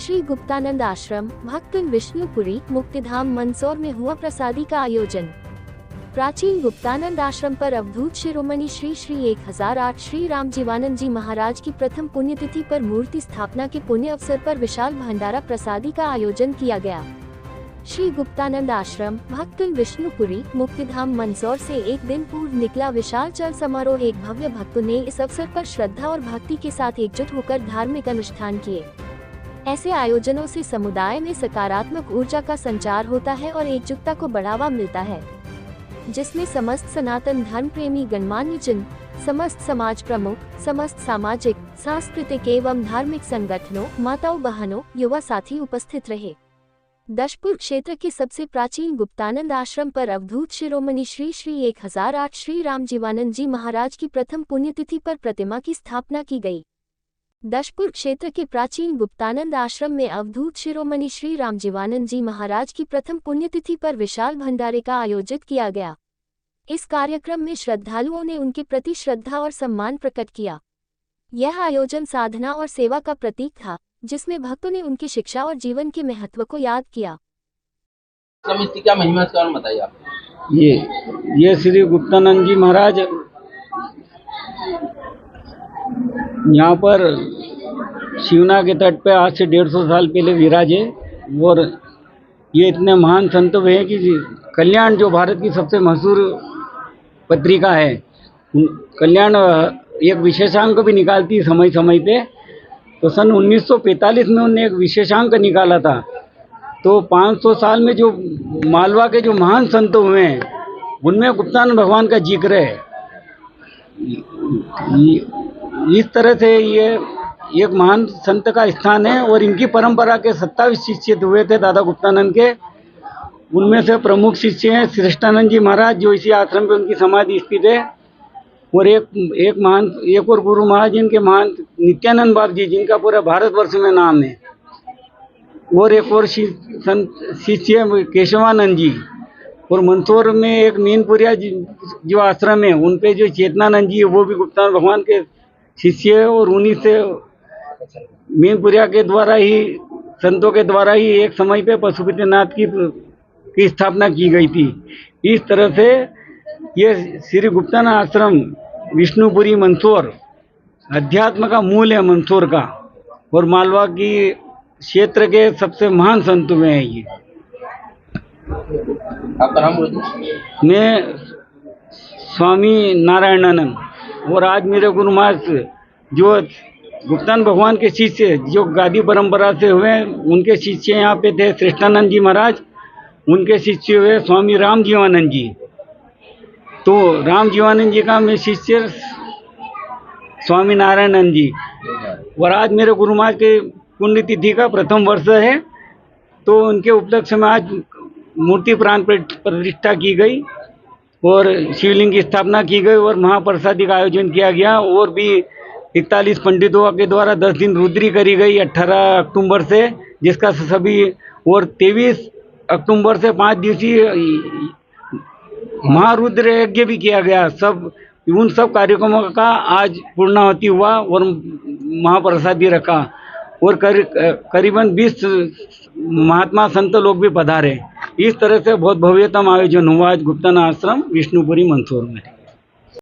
श्री गुप्तानंद आश्रम भक्तुल विष्णुपुरी मुक्तिधाम मंदसौर में हुआ प्रसादी का आयोजन। प्राचीन गुप्तानंद आश्रम पर अवधूत शिरोमणि श्री श्री 1008 श्री राम जीवानंद जी महाराज की प्रथम पुण्यतिथि पर मूर्ति स्थापना के पुण्य अवसर पर विशाल भंडारा प्रसादी का आयोजन किया गया। श्री गुप्तानंद आश्रम भक्तुल विष्णुपुरी मुक्तिधाम मंदसौर से एक दिन पूर्व निकला विशाल चल समारोह। एक भव्य भक्तों ने इस अवसर पर श्रद्धा और भक्ति के साथ एकजुट होकर धार्मिक अनुष्ठान किए। ऐसे आयोजनों से समुदाय में सकारात्मक ऊर्जा का संचार होता है और एकजुटता को बढ़ावा मिलता है, जिसमें समस्त सनातन धर्म प्रेमी गणमान्य जन, समस्त समाज प्रमुख, समस्त सामाजिक, सांस्कृतिक एवं धार्मिक संगठनों, माताओं बहनों, युवा साथी उपस्थित रहे। दशपुर क्षेत्र के सबसे प्राचीन गुप्तानंद आश्रम पर अवधूत शिरोमणि श्री श्री 1008 श्री राम जीवानंद जी महाराज की प्रथम पुण्यतिथि पर प्रतिमा की स्थापना की गई। दशपुर क्षेत्र के प्राचीन गुप्तानंद आश्रम में अवधूत शिरोमणि श्री राम जीवानंद जी महाराज की प्रथम पुण्यतिथि पर विशाल भंडारे का आयोजित किया गया। इस कार्यक्रम में श्रद्धालुओं ने उनके प्रति श्रद्धा और सम्मान प्रकट किया। यह आयोजन साधना और सेवा का प्रतीक था, जिसमें भक्तों ने उनकी शिक्षा और जीवन के महत्व को याद किया। क्या महिमा का बताइए आप? ये श्री गुप्तानंद जी महाराज यहाँ पर शिवना के तट पे आज से 150 साल पहले विराजे और ये इतने महान संत हुए हैं कि कल्याण जो भारत की सबसे मशहूर पत्रिका है, कल्याण एक विशेषांक भी निकालती है समय समय पे। तो सन 1945 में उन्होंने एक विशेषांक निकाला था। तो 500 साल में जो मालवा के जो महान संत हुए हैं उनमें गुप्तानंद भगवान का जिक्र है। इस तरह से ये एक महान संत का स्थान है और इनकी परंपरा के 27 शिष्य हुए थे दादा गुप्तानंद के। उनमें से प्रमुख शिष्य हैं श्रेष्ठानंद जी महाराज, जो इसी आश्रम पे उनकी समाधि स्थित है। और एक और गुरु महाराज जिनके महान नित्यानंद बाबू जी, जिनका पूरा भारतवर्ष में नाम है। और एक और शिष्य केशवानंद जी। और मंदसौर में एक मीनपुरिया जो आश्रम है उन पे जो चेतनानंद जी है वो भी गुप्तानंद भगवान के शिष्य है। और उन्हीं से मीनपुरिया के द्वारा ही, संतों के द्वारा ही एक समय पे पशुपतिनाथ की स्थापना की गई थी। इस तरह से ये श्री गुप्तानंद आश्रम विष्णुपुरी मंदसौर अध्यात्म का मूल है मंदसौर का, और मालवा की क्षेत्र के सबसे महान संत हुए हैं ये। आपका नाम बोलिए। मैं स्वामी नारायणानंद। और आज मेरे गुरु महाराज जो गुप्तानंद भगवान के शिष्य जो गादी परंपरा से हुए उनके शिष्य यहाँ पे थे श्रेष्ठानंद जी महाराज, उनके शिष्य हुए स्वामी राम जीवानंद जी। तो राम जीवानंद जी का मैं शिष्य स्वामी नारायणानंद जी। और आज मेरे गुरु महाराज के पुण्यतिथि का प्रथम वर्ष है, तो उनके उपलक्ष्य में आज मूर्ति प्राण प्रतिष्ठा की गई और शिवलिंग की स्थापना की गई और महाप्रसादी का आयोजन किया गया। और भी 41 पंडितों के द्वारा 10 दिन रुद्री करी गई 18 अक्टूबर से, जिसका सभी, और 23 अक्टूबर से 5 दिवसीय महारुद्र यज्ञ भी किया गया। उन सब कार्यक्रमों का आज पूर्णाहुति हुआ और महाप्रसादी रखा। और करीबन 20 महात्मा संत लोग भी पधारे। इस तरह से बहुत भव्यतम आयोजन हुआ आज गुप्तानंद आश्रम विष्णुपुरी मंदसौर में।